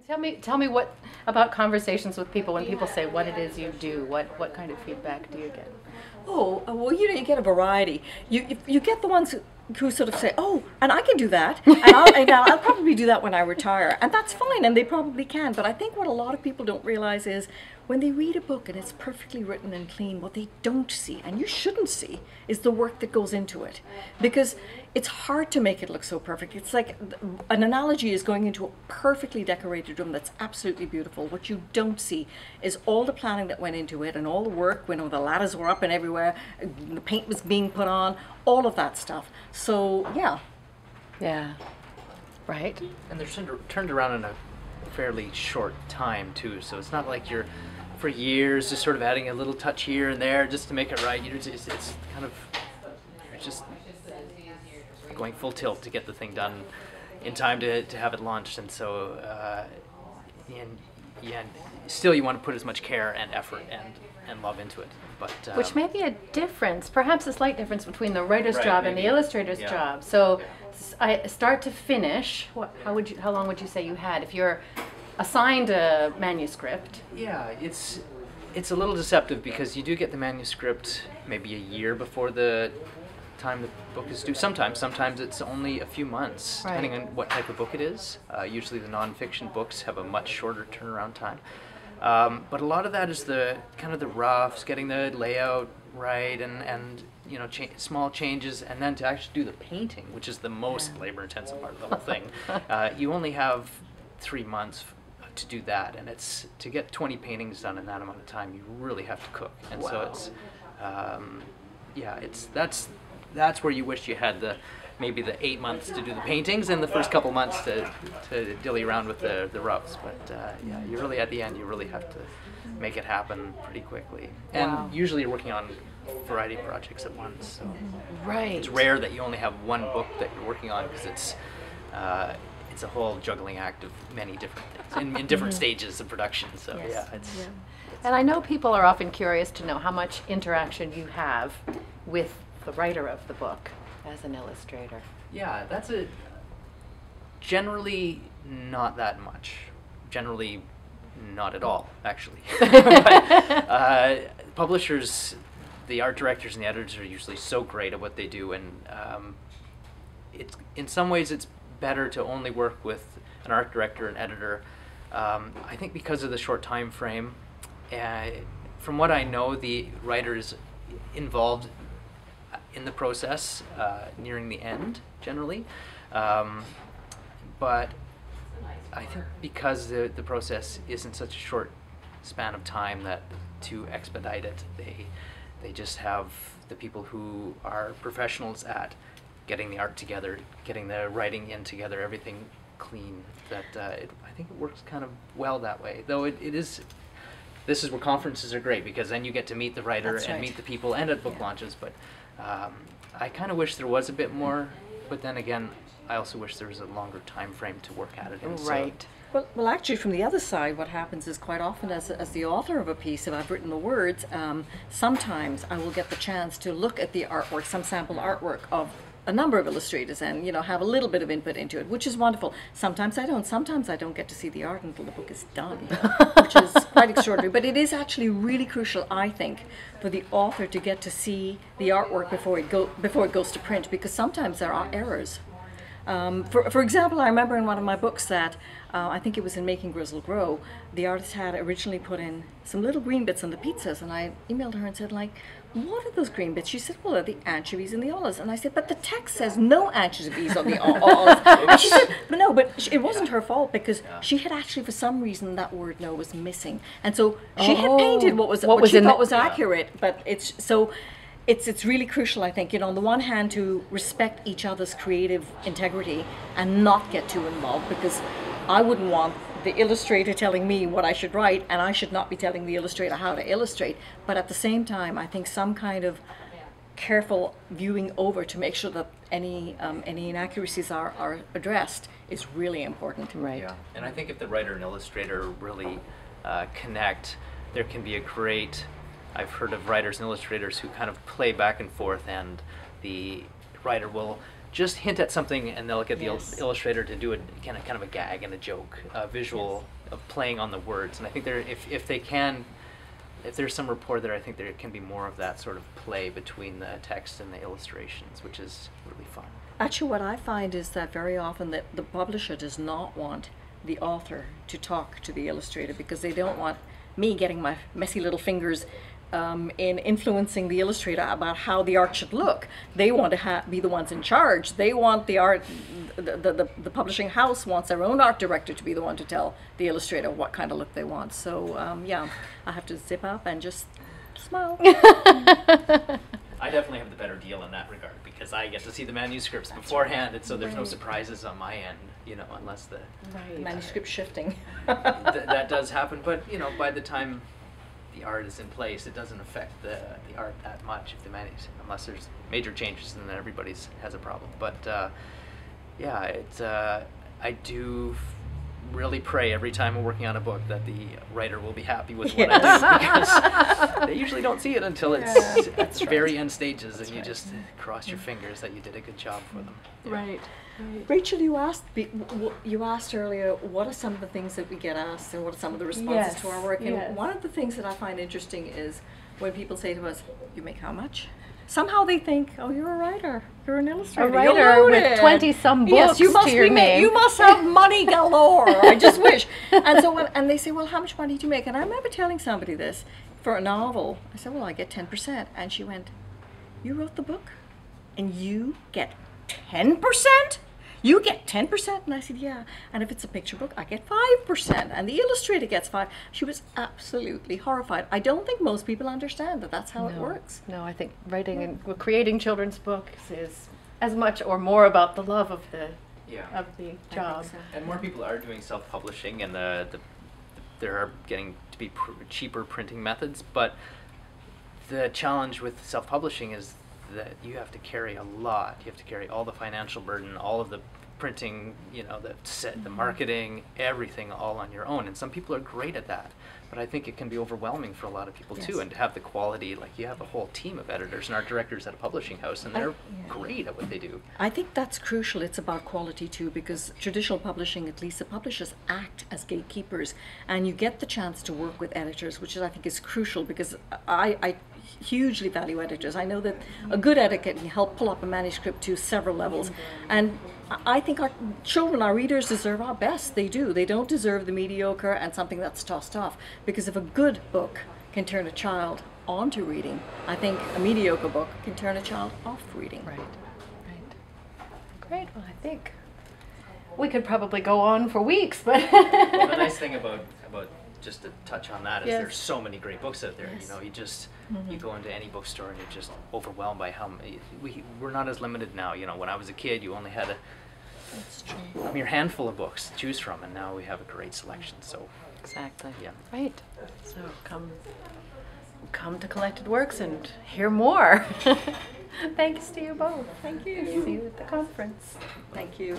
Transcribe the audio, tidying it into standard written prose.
Tell me what about conversations with people when people say what it is you do. What kind of feedback do you get? Oh, well, you get a variety. You get the ones who sort of say, "Oh, and I can do that, and I'll probably do that when I retire," and that's fine, and they probably can. But I think what a lot of people don't realize is when they read a book and it's perfectly written and clean, what they don't see, and you shouldn't see, is the work that goes into it, because it's hard to make it look so perfect. It's like an analogy is going into a perfectly decorated room that's absolutely beautiful. What you don't see is all the planning that went into it and all the work, the ladders were up and everywhere, the paint was being put on, all of that stuff. So, yeah. Yeah. Right. And they're turned around in a fairly short time, too. So it's not like you're, for years, just sort of adding a little touch here and there just to make it right. It's kind of, you're just going full tilt to get the thing done in time to have it launched. And so, still you want to put as much care and effort and love into it. But which may be a difference, perhaps a slight difference between the writer's job and the illustrator's job. So, start to finish, how long would you say you had if you're assigned a manuscript? Yeah, it's a little deceptive because you do get the manuscript maybe a year before the time the book is due. Sometimes it's only a few months, depending on what type of book it is. Usually the nonfiction books have a much shorter turnaround time. But a lot of that is the kind of the roughs, getting the layout right, and small changes, and then to actually do the painting, which is the most labor-intensive part of the whole thing. You only have 3 months to do that, and it's to get 20 paintings done in that amount of time. You really have to cook, and so it's that's where you wish you had maybe the 8 months to do the paintings and the first couple months to dilly around with the roughs. But you really, at the end, you really have to make it happen pretty quickly. And usually you're working on a variety of projects at once. So it's rare that you only have one book that you're working on, because it's a whole juggling act of many different things in different stages of production. So And I know people are often curious to know how much interaction you have with the writer of the book as an illustrator. Yeah, that's generally not that much. Generally not at all, actually. But, publishers, the art directors and the editors are usually so great at what they do, and in some ways it's better to only work with an art director and editor. I think because of the short time frame. From what I know, the writer is involved in the process nearing the end, generally. But I think because the process isn't such a short span of time, that to expedite it, they just have the people who are professionals at getting the art together, getting the writing in together, everything clean. I think it works kind of well that way. Though this is where conferences are great, because then you get to meet the writer and meet the people, and at book launches. But I kind of wish there was a bit more, but then again, I also wish there was a longer time frame to work at it in. Right. Well, actually, from the other side, what happens is quite often, as the author of a piece, if I've written the words, sometimes I will get the chance to look at the artwork, some sample artwork of a number of illustrators, and have a little bit of input into it, which is wonderful. Sometimes I don't. Sometimes I don't get to see the art until the book is done, which is quite extraordinary. But it is actually really crucial, I think, for the author to get to see the artwork before it goes to print, because sometimes there are errors. For example, I remember in one of my books that I think it was in Making Grizzle Grow, the artist had originally put in some little green bits on the pizzas, and I emailed her and said, what are those green bits? She said, well, they're the anchovies and the olives. And I said, but the text says no anchovies on the olives. And she said, but it wasn't her fault, because she had actually, for some reason, that word no was missing. And so she had painted what she thought was accurate, but it's really crucial, I think, on the one hand, to respect each other's creative integrity and not get too involved, because I wouldn't want the illustrator telling me what I should write, and I should not be telling the illustrator how to illustrate. But at the same time, I think some kind of careful viewing over to make sure that any inaccuracies are addressed is really important. Right. Yeah, and I think if the writer and illustrator really connect, there can be a great... I've heard of writers and illustrators who kind of play back and forth, and the writer will just hint at something, and they'll get the Yes. illustrator to do a kind of a gag and a joke, a visual of playing on the words. And I think if they can, if there's some rapport there, I think there can be more of that sort of play between the text and the illustrations, which is really fun. Actually, what I find is that very often that the publisher does not want the author to talk to the illustrator, because they don't want me getting my messy little fingers in influencing the illustrator about how the art should look. They want to be the ones in charge. They want the art, the publishing house wants their own art director to be the one to tell the illustrator what kind of look they want. So yeah, I have to zip up and just smile. I definitely have the better deal in that regard, because I get to see the manuscripts beforehand, and so there's no surprises on my end, unless the Manuscript shifting. that does happen. But by the time the art is in place, it doesn't affect the art that much if the unless there's major changes, and then everybody's has a problem. But yeah, it's I do really pray every time we're working on a book that the writer will be happy with what I do, because they usually don't see it until it's very end stages, and you just cross your fingers that you did a good job for them. Yeah. Right. Rachel, you asked earlier, what are some of the things that we get asked, and what are some of the responses to our work? And one of the things that I find interesting is when people say to us, "You make how much?" Somehow they think, "Oh, you're a writer. You're an illustrator. A writer with 20-some books yes, you must to your name. You must have money galore. I just wish." And so and they say, "Well, how much money do you make?" And I remember telling somebody this for a novel. I said, "Well, I get 10%." And she went, "You wrote the book, and you get 10%? You get 10%? And I said, "Yeah. And if it's a picture book, I get 5%. And the illustrator gets 5%. She was absolutely horrified. I don't think most people understand that that's how it works. No, I think writing and creating children's books is as much or more about the love of the job. So. And more people are doing self-publishing, and there are getting to be cheaper printing methods. But the challenge with self-publishing is that you have to carry a lot. You have to carry all the financial burden, all of the printing, the marketing, everything all on your own. And some people are great at that, but I think it can be overwhelming for a lot of people too. And to have the quality, like you have a whole team of editors and art directors at a publishing house, and they're great at what they do. I think that's crucial. It's about quality too, because traditional publishing, at least the publishers act as gatekeepers, and you get the chance to work with editors, which I think is crucial, because I hugely value editors. I know that a good editor can help pull up a manuscript to several levels, and I think our children, our readers, deserve our best. They do. They don't deserve the mediocre and something that's tossed off, because if a good book can turn a child onto reading, I think a mediocre book can turn a child off reading. Right. Great. Well, I think we could probably go on for weeks, but Well, the nice thing about just to touch on that is there's so many great books out there. You just you go into any bookstore and you're just overwhelmed by how many. We're not as limited now. When I was a kid, you only had a mere handful of books to choose from, and now we have a great selection. So exactly. Yeah. Right. So come to Collected Works and hear more. Thanks to you both. Thank you. See you at the conference. Thank you.